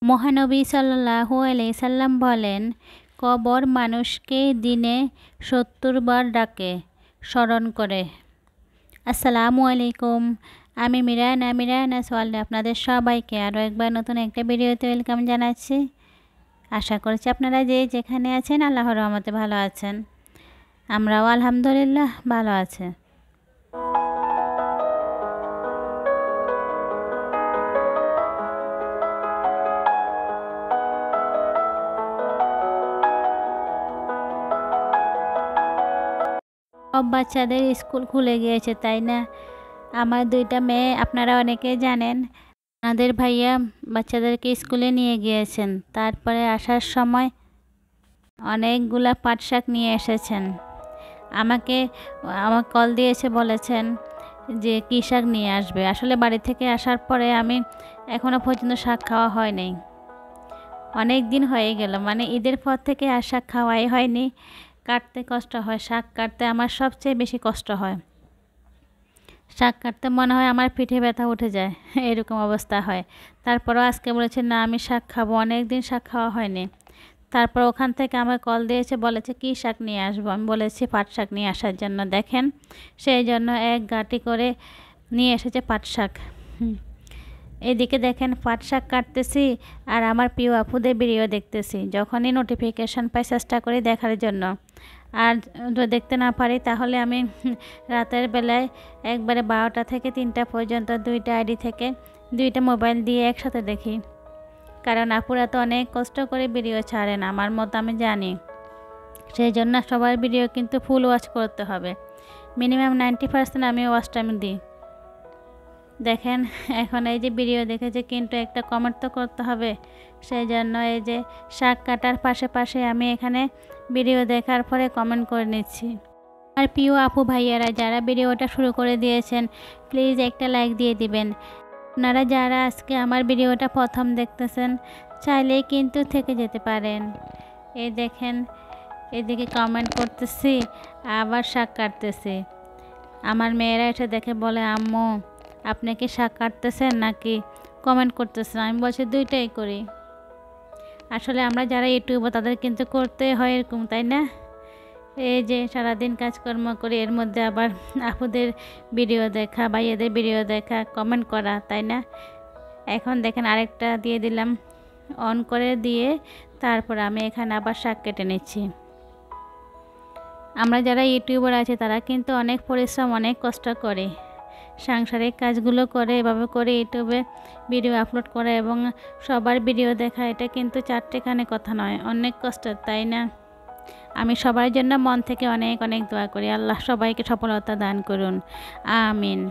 মহানবী সাল্লাল্লাহু আলাইহি সাল্লাম বলেন, কবর মানুষকে দিনে ৭০ বার ডাকে, স্মরণ করে। আসসালামু আলাইকুম, আমি মিরানা সোয়ালে আপনাদের সবাইকে আরও একবার নতুন একটা ভিডিওতে ওয়েলকাম জানাচ্ছি। আশা করছি আপনারা যে যেখানে আছেন আল্লাহর রহমতে ভালো আছেন। আমরাও আলহামদুলিল্লাহ ভালো আছি। সব বাচ্চাদের স্কুল খুলে গিয়েছে, তাই না? আমার 2টা মেয়ে, আপনারা অনেকে জানেন, আমাদের ভাইয়া বাচ্চাদেরকে স্কুলে নিয়ে গিয়েছেন। তারপরে আসার সময় অনেকগুলা পাট শাক নিয়ে এসেছেন। আমাকে কল দিয়েছে, বলেছেন যে কী শাক নিয়ে আসবে। আসলে বাড়ি থেকে আসার পরে আমি এখনও পর্যন্ত শাক খাওয়া হয়নি। অনেক দিন হয়ে গেল, মানে ঈদের পর থেকে আর শাক খাওয়াই হয়নি। কাটতে কষ্ট হয়, শাক কাটতে আমার সবচেয়ে বেশি কষ্ট হয়। শাক কাটতে মনে হয় আমার পিঠে ব্যথা উঠে যায়, এরকম অবস্থা হয়। তারপরও আজকে বলেছে না, আমি শাক খাবো, অনেক দিন শাক খাওয়া হয়নি। তারপর ওখান থেকে আমার কল দিয়েছে, বলেছে কী শাক নিয়ে আসবো। আমি বলেছি পাট শাক নিয়ে আসার জন্য। দেখেন, সেই জন্য এক গাঁটি করে নিয়ে এসেছে পাট শাক। এদিকে দেখেন পাট শাক কাটতেছি আর আমার প্রিয় আপুদের ভিডিও দেখতেছি। যখনই নোটিফিকেশান পাই চেষ্টা করি দেখার জন্য, আর যদি দেখতে না পারি তাহলে আমি রাতের বেলায় একবারে 12টা থেকে 3টা পর্যন্ত 2টা আইডি থেকে 2টা মোবাইল দিয়ে একসাথে দেখি। কারণ আপুরা তো অনেক কষ্ট করে ভিডিও ছাড়েন, আমার মতো আমি জানি। সেই জন্য সবার ভিডিও কিন্তু ফুল ওয়াচ করতে হবে। মিনিমাম 90% আমি ওয়াচ টাইম দিই। দেখেন, এখন এই যে ভিডিও দেখেছে, কিন্তু একটা কমেন্ট তো করতে হবে। সেই জন্য এই যে শাক কাটার পাশে আমি এখানে ভিডিও দেখার পরে কমেন্ট করে নিচ্ছি। আর প্রিয় আপু ভাইয়ারা যারা ভিডিওটা শুরু করে দিয়েছেন, প্লিজ একটা লাইক দিয়ে দিবেন। আপনারা যারা আজকে আমার ভিডিওটা প্রথম দেখতেছেন, চাইলেই কিন্তু থেকে যেতে পারেন। এই দেখেন, এদিকে কমেন্ট করতেছি, আবার শাক কাটতেছি। আমার মেয়েরা এসে দেখে বলে, আম্মু আপনি কি শাক কাটতেছেন নাকি কমেন্ট করতেছেন? আমি বলছি দুইটাই করি। আসলে আমরা যারা ইউটিউবার তাদের কিন্তু করতে হয় এরকম, তাই না? এই যে সারাদিন কাজকর্ম করি, এর মধ্যে আবার আপুদের ভিডিও দেখা, ভাইয়াদের ভিডিও দেখা, কমেন্ট করা, তাই না? এখন দেখেন আরেকটা দিয়ে দিলাম, অন করে দিয়ে তারপর আমি এখানে আবার শাক কেটে নিচ্ছি। আমরা যারা ইউটিউবার আছে তারা কিন্তু অনেক পরিশ্রম, অনেক কষ্ট করে সাংসারিক কাজগুলো করে, এভাবে করে ইউটিউবে ভিডিও আপলোড করা এবং সবার ভিডিও দেখা, এটা কিন্তু চারটেখানে কথা নয়, অনেক কষ্টের, তাই না? আমি সবার জন্য মন থেকে অনেক অনেক দোয়া করি, আল্লাহ সবাইকে সফলতা দান করুন, আমিন।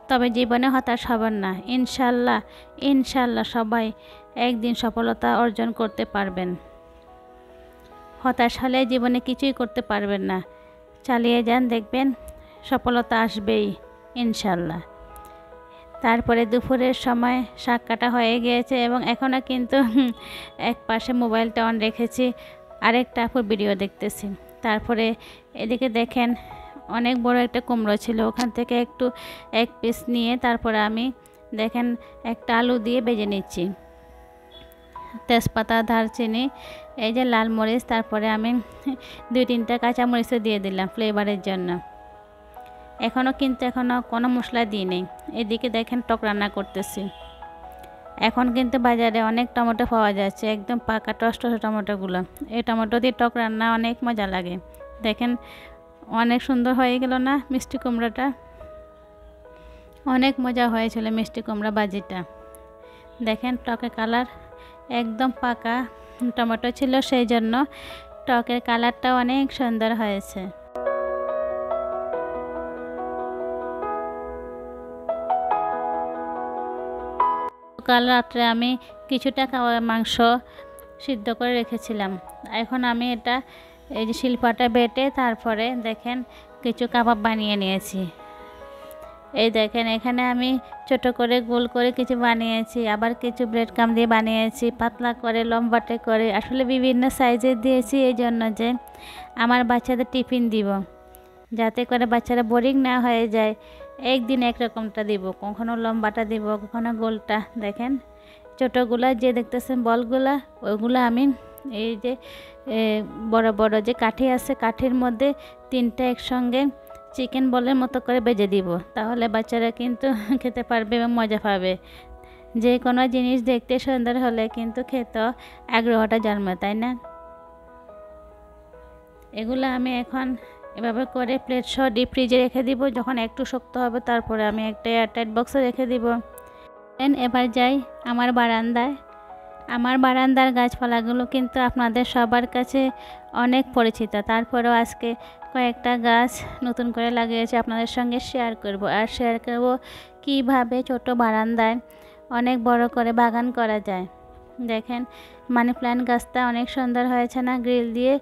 তবে জীবনে হতাশ হবেন না, ইনশাল্লাহ সবাই একদিন সফলতা অর্জন করতে পারবেন। হতাশ হলে জীবনে কিছুই করতে পারবেন না। চালিয়ে যান, দেখবেন সফলতা আসবেই ইনশাল্লাহ। তারপরে দুপুরের সময় শাক কাটা হয়ে গিয়েছে এবং এখনও কিন্তু এক পাশে মোবাইলটা অন রেখেছি, আরেকটা আপুর ভিডিও দেখতেছি। তারপরে এদিকে দেখেন অনেক বড় একটা কুমড়ো ছিল, ওখান থেকে একটু এক পিস নিয়ে তারপরে আমি দেখেন একটা আলু দিয়ে ভেজে নিচ্ছি। তেজপাতা, দারচিনি, এই যে লাল মরিচ, তারপরে আমি 2-3টা কাঁচা মরিচও দিয়ে দিলাম ফ্লেভারের জন্য। এখনও কোনো মশলা দিই নেই। এদিকে দেখেন টক রান্না করতেছি। এখন কিন্তু বাজারে অনেক টমেটো পাওয়া যাচ্ছে, একদম পাকা টস টমেটোগুলো। এই টমেটো দিয়ে টক রান্না অনেক মজা লাগে। দেখেন অনেক সুন্দর হয়ে গেল না মিষ্টি কুমড়োটা? অনেক মজা হয়েছিল মিষ্টি কুমড়া ভাজিটা। দেখেন টকের কালার, একদম পাকা টমেটো ছিল, সেই জন্য টকের কালারটা অনেক সুন্দর হয়েছে। কাল রাত্রে আমি কিছুটা মাংস সিদ্ধ করে রেখেছিলাম। এখন আমি এটা এই যে শিলপাটা বেটে তারপরে দেখেন কিছু কাবাব বানিয়ে নিয়েছি। এই দেখেন এখানে আমি ছোট করে গোল করে কিছু বানিয়েছি, আবার কিছু ব্রেড ক্রাম্ব দিয়ে বানিয়েছি, পাতলা করে লম্বাটে করে, আসলে বিভিন্ন সাইজের দিয়েছি এই জন্য যে আমার বাচ্চাদের টিফিন দিব, যাতে করে বাচ্চারা বোরিং না হয়ে যায়। একদিন একরকমটা দিব, কখনো লম্বাটা দিব, কখনো গোলটা। দেখেন ছোটোগুলা যে দেখতেছেন বলগুলা, ওইগুলো আমি এই যে বড় বড় যে কাঠি আছে, কাঠির মধ্যে 3টা একসঙ্গে চিকেন বলের মতো করে ভেজে দিব। তাহলে বাচ্চারা কিন্তু খেতে পারবে এবং মজা পাবে। যে কোনো জিনিস দেখতে সুন্দর হলে কিন্তু খেতেও আগ্রহটা জন্মায়, তাই না? এগুলো আমি এখন এভাবে করে প্লেট সহ ডিপ ফ্রিজে রেখে দিব। যখন একটু শক্ত হবে তারপরে আমি একটা এয়ারটাইট বক্সে রেখে দিব। এবার যাই আমার বারান্দায়। আমার বারান্দার গাছপালাগুলো কিন্তু আপনাদের সবার কাছে অনেক পরিচিত। তারপরেও আজকে কয়েকটা গাছ নতুন করে লাগিয়েছি, আপনাদের সঙ্গে শেয়ার করব। আর শেয়ার করব কিভাবে ছোট বারান্দায় অনেক বড় করে বাগান করা যায়। দেখেন মানি প্ল্যান্ট গাছটা অনেক সুন্দর হয়েছে না, গ্রিল দিয়ে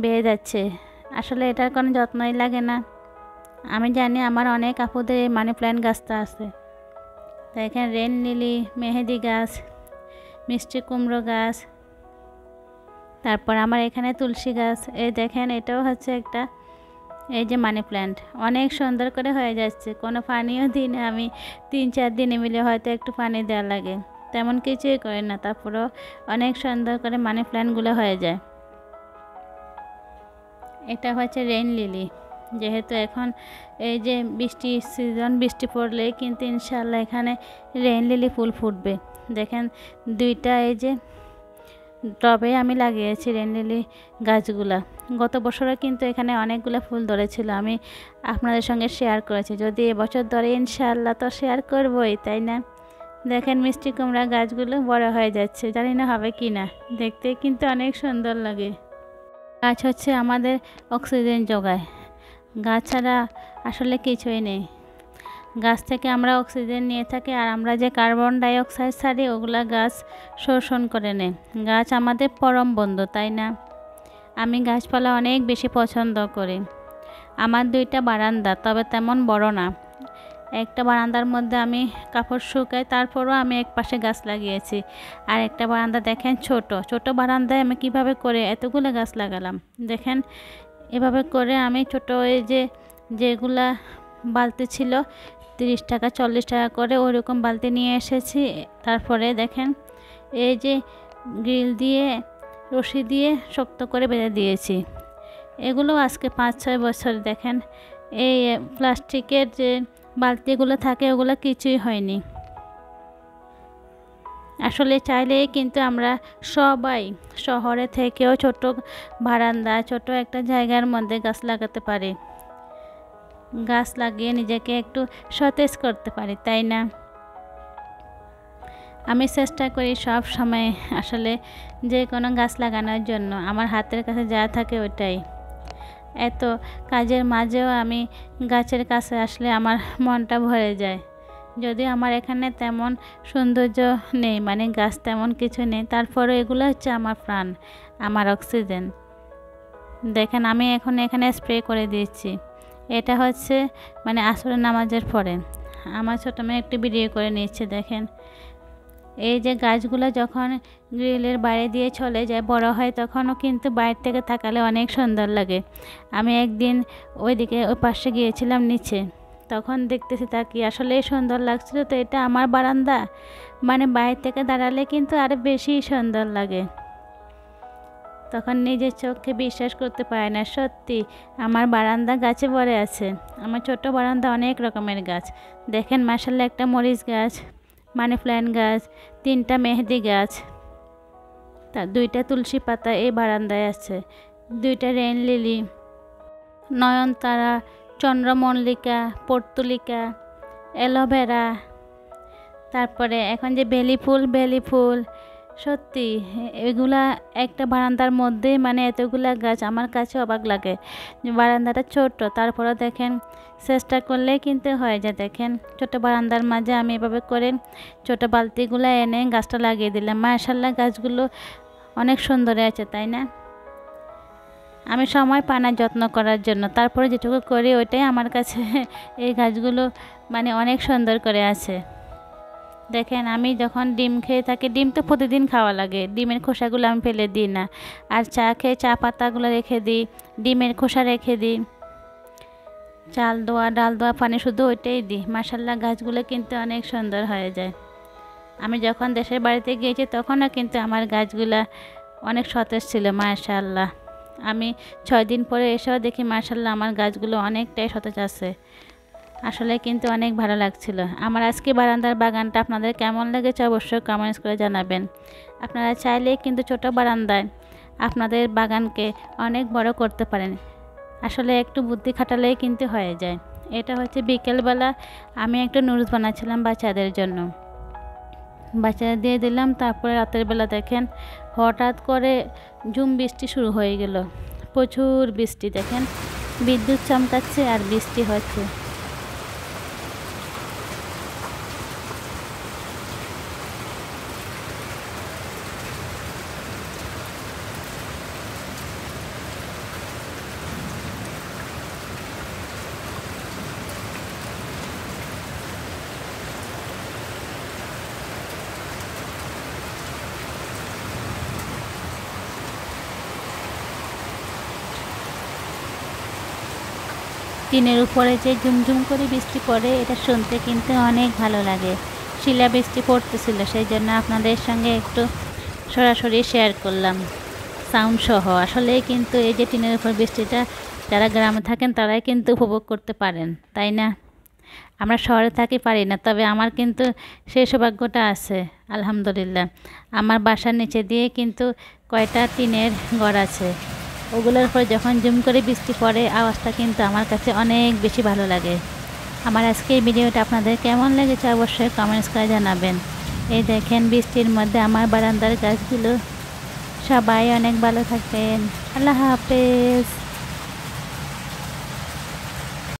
বেয়ে যাচ্ছে। আসলে এটার কোনো যত্নই লাগে না। আমি জানি আমার অনেক আপুদের এই মানি প্ল্যান্ট গাছটা আছে। দেখেন রেন লিলি, মেহেদি গাছ, মিষ্টি কুমড়ো গাছ, তারপর আমার এখানে তুলসী গাছ। এই দেখেন এটাও হচ্ছে একটা, এই যে মানি প্ল্যান্ট অনেক সুন্দর করে হয়ে যাচ্ছে। কোনো পানিও দিই না আমি, 3-4 দিনে মিলে হয়তো একটু পানি দেওয়া লাগে, তেমন কিছুই করি না, তারপরেও অনেক সুন্দর করে মানি প্ল্যান্টগুলো হয়ে যায়। এটা হচ্ছে রেইন লিলি। যেহেতু এখন এই যে বৃষ্টির সিজন, বৃষ্টি পড়লে কিন্তু ইনশাআল্লাহ এখানে রেইন লিলি ফুল ফুটবে। দেখেন 2টা এই যে টবে আমি লাগিয়েছি রেইন লিলি গাছগুলা। গত বছরও কিন্তু এখানে অনেকগুলো ফুল ধরেছিল, আমি আপনাদের সঙ্গে শেয়ার করেছি। যদি এবছর ধরে ইনশাআল্লাহ তো শেয়ার করবই, তাই না? দেখেন মিষ্টি কুমড়া গাছগুলো বড় হয়ে যাচ্ছে, জানি না হবে কি না, দেখতে কিন্তু অনেক সুন্দর লাগে। গাছ হচ্ছে আমাদের অক্সিজেন যোগায়, গাছ ছাড়া আসলে কিছুই নেই। গাছ থেকে আমরা অক্সিজেন নিয়ে থাকি, আর আমরা যে কার্বন ডাই অক্সাইড ছাড়ি ওগুলা গাছ শোষণ করে নেয়। গাছ আমাদের পরম বন্ধু, তাই না? আমি গাছপালা অনেক বেশি পছন্দ করি। আমার 2টা বারান্দা, তবে তেমন বড় না। একটা বারান্দার মধ্যে আমি কাপড় শুকাই, তারপরও আমি এক পাশে গাছ লাগিয়েছি। আর একটা বারান্দা দেখেন ছোট ছোট বারান্দায় আমি কিভাবে করে এতগুলো গাছ লাগালাম। দেখেন এভাবে করে আমি ছোট এই যে যেগুলা বালতি ছিল 30 টাকা 40 টাকা করে ওইরকম বালতি নিয়ে এসেছি। তারপরে দেখেন এই যে গ্রিল দিয়ে রশি দিয়ে শক্ত করে বেঁধে দিয়েছি। এগুলো আজকে 5-6 বছর। দেখেন এই প্লাস্টিকের যে বালতিগুলো থাকে ওগুলো কিছুই হয়নি। আসলে চাইলেই কিন্তু আমরা সবাই শহরে থেকেও ছোট বারান্দা, ছোট একটা জায়গার মধ্যে গাছ লাগাতে পারি। গাছ লাগিয়ে নিজেকে একটু সতেজ করতে পারি, তাই না? আমি চেষ্টা করি সব সময় আসলে যে কোনো গাছ লাগানোর জন্য। আমার হাতের কাছে যা থাকে ওইটাই। এত কাজের মাঝেও আমি গাছের কাছে আসলে আমার মনটা ভরে যায়। যদিও আমার এখানে তেমন সৌন্দর্য নেই, মানে গাছ তেমন কিছু নেই, তারপরে এগুলো হচ্ছে আমার প্রাণ, আমার অক্সিজেন। দেখেন আমি এখন এখানে স্প্রে করে দিয়েছি। এটা হচ্ছে মানে আসরের নামাজের পরে আমার ছোটো মেয়ে একটু ভিডিও করে নিচ্ছে। দেখেন এই যে গাছগুলো যখন গ্রিলের বাইরে দিয়ে চলে যায় বড় হয়, তখনও কিন্তু বাইরে থেকে তাকালে অনেক সুন্দর লাগে। আমি একদিন ওইদিকে ওই পাশে গিয়েছিলাম নিচে, তখন দেখতেছি তাকিয়ে আসলে সুন্দর লাগছিল। তো এটা আমার বারান্দা, মানে বাইরে থেকে দাঁড়ালে কিন্তু আরও বেশি সুন্দর লাগে। তখন নিজের চোখে বিশ্বাস করতে পারে না, সত্যি আমার বারান্দা গাছে ভরে আছে। আমার ছোট বারান্দা অনেক রকমের গাছ। দেখেন মাশাআল্লাহ একটা মরিচ গাছ, মানি প্ল্যান্ট গাছ, 3টা মেহেদি গাছ, তা 2টা তুলসী পাতা এই বারান্দায় আছে, 2টা রেইন লিলি, নয়নতারা, চন্দ্রমল্লিকা, পর্তুলিকা, অ্যালোভেরা, তারপরে এখন যে বেলি ফুল। সত্যি এগুলা একটা বারান্দার মধ্যে মানে এতগুলা গাছ, আমার কাছে অবাক লাগে। বারান্দাটা ছোট, তারপরে দেখেন চেষ্টা করলে কিন্তু হয়ে যায়। দেখেন ছোট বারান্দার মাঝে আমি এভাবে করে ছোট বালতিগুলো এনে গাছটা লাগিয়ে দিলাম। মাশাআল্লাহ গাছগুলো অনেক সুন্দর আছে, তাই না? আমি সময় পাই না যত্ন করার জন্য, তারপরে যেটুকু করি ওইটাই আমার কাছে এই গাছগুলো মানে অনেক সুন্দর করে আছে। দেখেন আমি যখন ডিম খেয়ে থাকি, ডিম তো প্রতিদিন খাওয়া লাগে, ডিমের খোসাগুলো আমি ফেলে দিই না। আর চা খেয়ে চা পাতাগুলো রেখে দিই, ডিমের খোসা রেখে দিই, চাল দোয়া ডাল দোয়া পানি শুধু ওইটাই দিই। মাশাআল্লাহ গাছগুলো কিন্তু অনেক সুন্দর হয়ে যায়। আমি যখন দেশের বাড়িতে গিয়েছি তখনও কিন্তু আমার গাছগুলা অনেক সতেজ ছিল মাশাআল্লাহ। আমি 6 দিন পরে এসেও দেখি মাশাআল্লাহ আমার গাছগুলো অনেকটাই সতেজ আছে। আসলে কিন্তু অনেক ভালো লাগছিল। আমার আজকে বারান্দার বাগানটা আপনাদের কেমন লেগেছে অবশ্যই কমেন্টস করে জানাবেন। আপনারা চাইলেই কিন্তু ছোট বারান্দায় আপনাদের বাগানকে অনেক বড় করতে পারেন। আসলে একটু বুদ্ধি খাটালেই কিন্তু হয়ে যায়। এটা হচ্ছে বিকেলবেলা আমি একটু নুডলস বানাচ্ছিলাম বাচ্চাদের জন্য। বাচ্চাদের দিয়ে দিলাম। তারপরে রাতের বেলা দেখেন হঠাৎ করে ঝুম বৃষ্টি শুরু হয়ে গেল। প্রচুর বৃষ্টি, দেখেন বিদ্যুৎ চমকাচ্ছে আর বৃষ্টি হচ্ছে। টিনের উপরে যে ঝুমঝুম করে বৃষ্টি পড়ে এটা শুনতে কিন্তু অনেক ভালো লাগে। শিলা বৃষ্টি পড়তেছিল, সেই জন্য আপনাদের সঙ্গে একটু সরাসরি শেয়ার করলাম সাউন্ড সহ। আসলে কিন্তু এই যে টিনের উপর বৃষ্টিটা যারা গ্রামে থাকেন তারাই কিন্তু উপভোগ করতে পারেন, তাই না? আমরা শহরে থাকি পারি না, তবে আমার কিন্তু সেই সৌভাগ্যটা আছে আলহামদুলিল্লাহ। আমার বাসার নিচে দিয়ে কিন্তু কয়টা টিনের ঘর আছে, ওগুলোর উপর যখন জুম করে বৃষ্টি পড়ে আওয়াজটা কিন্তু আমার কাছে অনেক বেশি ভালো লাগে। আমার আজকে এই ভিডিওটা আপনাদের কেমন লেগেছে অবশ্যই কমেন্টস করে জানাবেন। এই দেখেন বৃষ্টির মধ্যে আমার বারান্দার গাছগুলো। সবাই অনেক ভালো থাকবেন। আল্লাহ হাফেজ।